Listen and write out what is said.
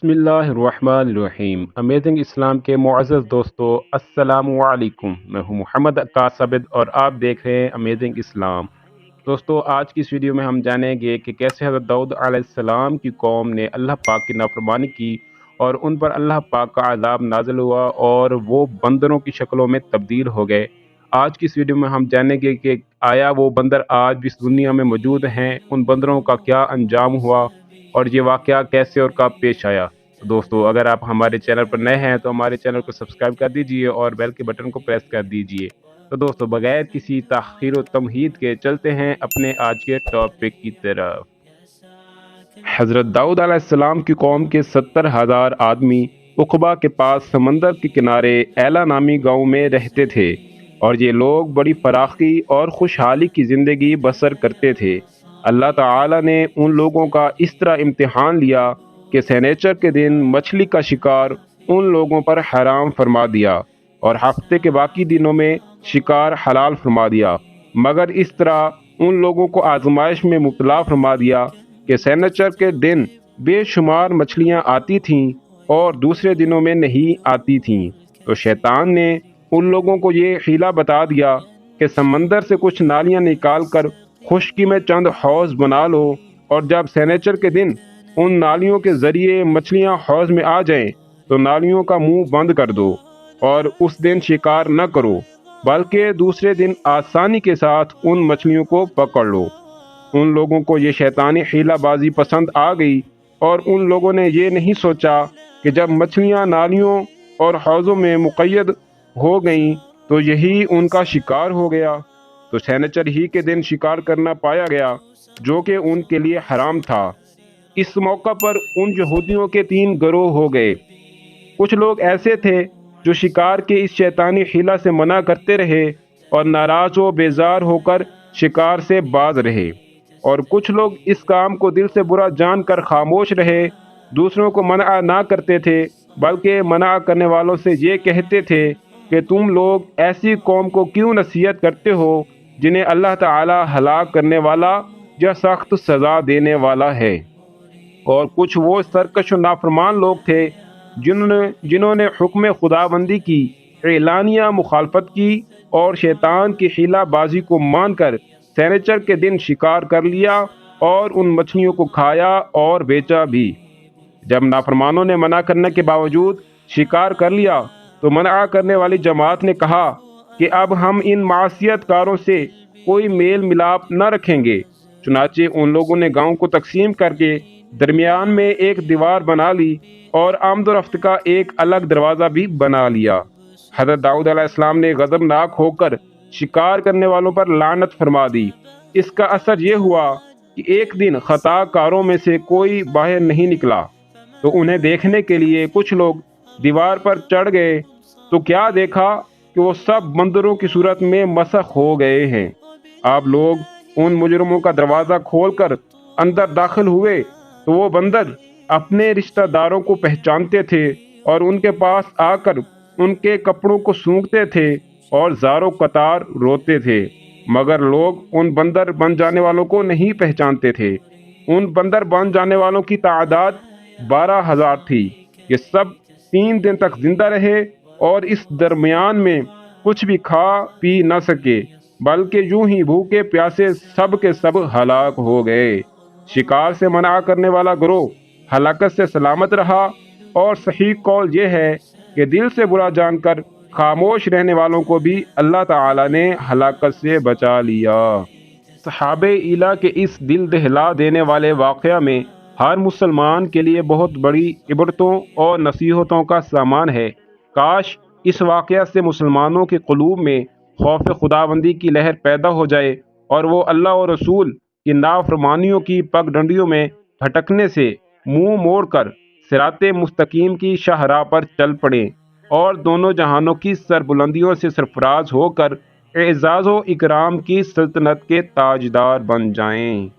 बिस्मिल्लाहिर्रहमानिर्रहीम। अमेजिंग इस्लाम के मुअज़्ज़ज़ दोस्तों, अस्सलामु अलैकुम। मैं हूं मोहम्मद अक्कास आबिद और आप देख रहे हैं अमेजिंग इस्लाम। दोस्तों, आज की इस वीडियो में हम जानेंगे कि कैसे हज़रत दाऊद अलैहिस्सलाम की कौम ने अल्लाह पाक की नाफरमानी की और उन पर अल्लाह पाक का अज़ाब नाज़िल हुआ और वो बंदरों की शक्लों में तब्दील हो गए। आज की इस वीडियो में हम जानेंगे कि आया वो बंदर आज भी इस दुनिया में मौजूद हैं, उन बंदरों का क्या अंजाम हुआ और ये वाक़या कैसे और कब पेश आया। तो दोस्तों, अगर आप हमारे चैनल पर नए हैं तो हमारे चैनल को सब्सक्राइब कर दीजिए और बेल के बटन को प्रेस कर दीजिए। तो दोस्तों, बगैर किसी ताख़ीर व तमहीद के चलते हैं अपने आज के टॉपिक की तरफ। हज़रत दाऊद अलैहिस्सलाम की कौम के 70,000 आदमी उक़बा के पास समंदर के किनारे एला नामी गांव में रहते थे और ये लोग बड़ी फराखी और खुशहाली की ज़िंदगी बसर करते थे। अल्लाह ताला ने उन लोगों का इस तरह इम्तिहान लिया कि सनेचर के दिन मछली का शिकार उन लोगों पर हराम फरमा दिया और हफ्ते के बाकी दिनों में शिकार हलाल फरमा दिया, मगर इस तरह उन लोगों को आजमाइश में मुब्तला फरमा दिया कि सनेचर के दिन बेशुमार मछलियां आती थीं और दूसरे दिनों में नहीं आती थीं। तो शैतान ने उन लोगों को ये हीला बता दिया कि समंदर से कुछ नालियां निकाल कर खुश्की में चंद हौज बना लो और जब सनेचर के दिन उन नालियों के जरिए मछलियां हौज में आ जाएं तो नालियों का मुंह बंद कर दो और उस दिन शिकार न करो, बल्कि दूसरे दिन आसानी के साथ उन मछलियों को पकड़ लो। उन लोगों को ये शैतानी हीलाबाजी पसंद आ गई और उन लोगों ने ये नहीं सोचा कि जब मछलियां नालियों और हौज़ों में मुक़य्यद हो गईं तो यही उनका शिकार हो गया। तो सनेचर ही के दिन शिकार करना पाया गया जो कि उनके लिए हराम था। इस मौका पर उन यहूदियों के 3 गिरोह हो गए। कुछ लोग ऐसे थे जो शिकार के इस शैतानी हीला से मना करते रहे और नाराज व बेजार होकर शिकार से बाज रहे, और कुछ लोग इस काम को दिल से बुरा जानकर खामोश रहे, दूसरों को मना ना करते थे बल्कि मना करने वालों से ये कहते थे कि तुम लोग ऐसी कौम को क्यों नसीहत करते हो जिन्हें अल्लाह ताला हलाक करने वाला या सख्त सज़ा देने वाला है। और कुछ वो सरकश और नाफरमान लोग थे जिन्होंने हुक्म खुदाबंदी की एलानिया मुखालफत की और शैतान की हीलाबाजी को मानकर सनेचर के दिन शिकार कर लिया और उन मछलियों को खाया और बेचा भी। जब नाफरमानों ने मना करने के बावजूद शिकार कर लिया तो मना करने वाली जमात ने कहा कि अब हम इन मासियतकारों से कोई मेल मिलाप न रखेंगे। चुनाचे उन लोगों ने गांव को तकसीम करके दरमियान में एक दीवार बना ली और आमदोरफ्त का एक अलग दरवाज़ा भी बना लिया। हज़रत दाऊद अलैहिस्सलाम ने गज़बनाक होकर शिकार करने वालों पर लानत फरमा दी। इसका असर ये हुआ कि एक दिन खताकारों में से कोई बाहर नहीं निकला, तो उन्हें देखने के लिए कुछ लोग दीवार पर चढ़ गए तो क्या देखा कि वो सब बंदरों की सूरत में मसख हो गए हैं। आप लोग उन मुजरमों का दरवाज़ा खोलकर अंदर दाखिल हुए तो वो बंदर अपने रिश्तेदारों को पहचानते थे और उनके पास आकर उनके कपड़ों को सूंघते थे और ज़ारो कतार रोते थे, मगर लोग उन बंदर बन जाने वालों को नहीं पहचानते थे। उन बंदर बन जाने वालों की तादाद 12,000 थी। ये सब 3 दिन तक जिंदा रहे और इस दरमियान में कुछ भी खा पी न सके, बल्कि यूं ही भूखे प्यासे सब के सब हलाक हो गए। शिकार से मना करने वाला गिरोह हलाकत से सलामत रहा और सही कौल ये है कि दिल से बुरा जानकर खामोश रहने वालों को भी अल्लाह ताला ने हलाकत से बचा लिया। सहाबे इला के इस दिल दहला देने वाले वाक़या में हर मुसलमान के लिए बहुत बड़ी इबरतों और नसीहतों का सामान है। काश इस वाक़या से मुसलमानों के क़ुलूब में खौफ खुदाबंदी की लहर पैदा हो जाए और वो अल्लाह और रसूल की नाफरमानियों की पगडंडियों में भटकने से मुंह मोड़कर सिराते मुस्तकीम की शाहराह पर चल पड़ें और दोनों जहानों की सरबुलंदियों से सरफराज होकर एजाज़ व इकराम की सल्तनत के ताजदार बन जाएं।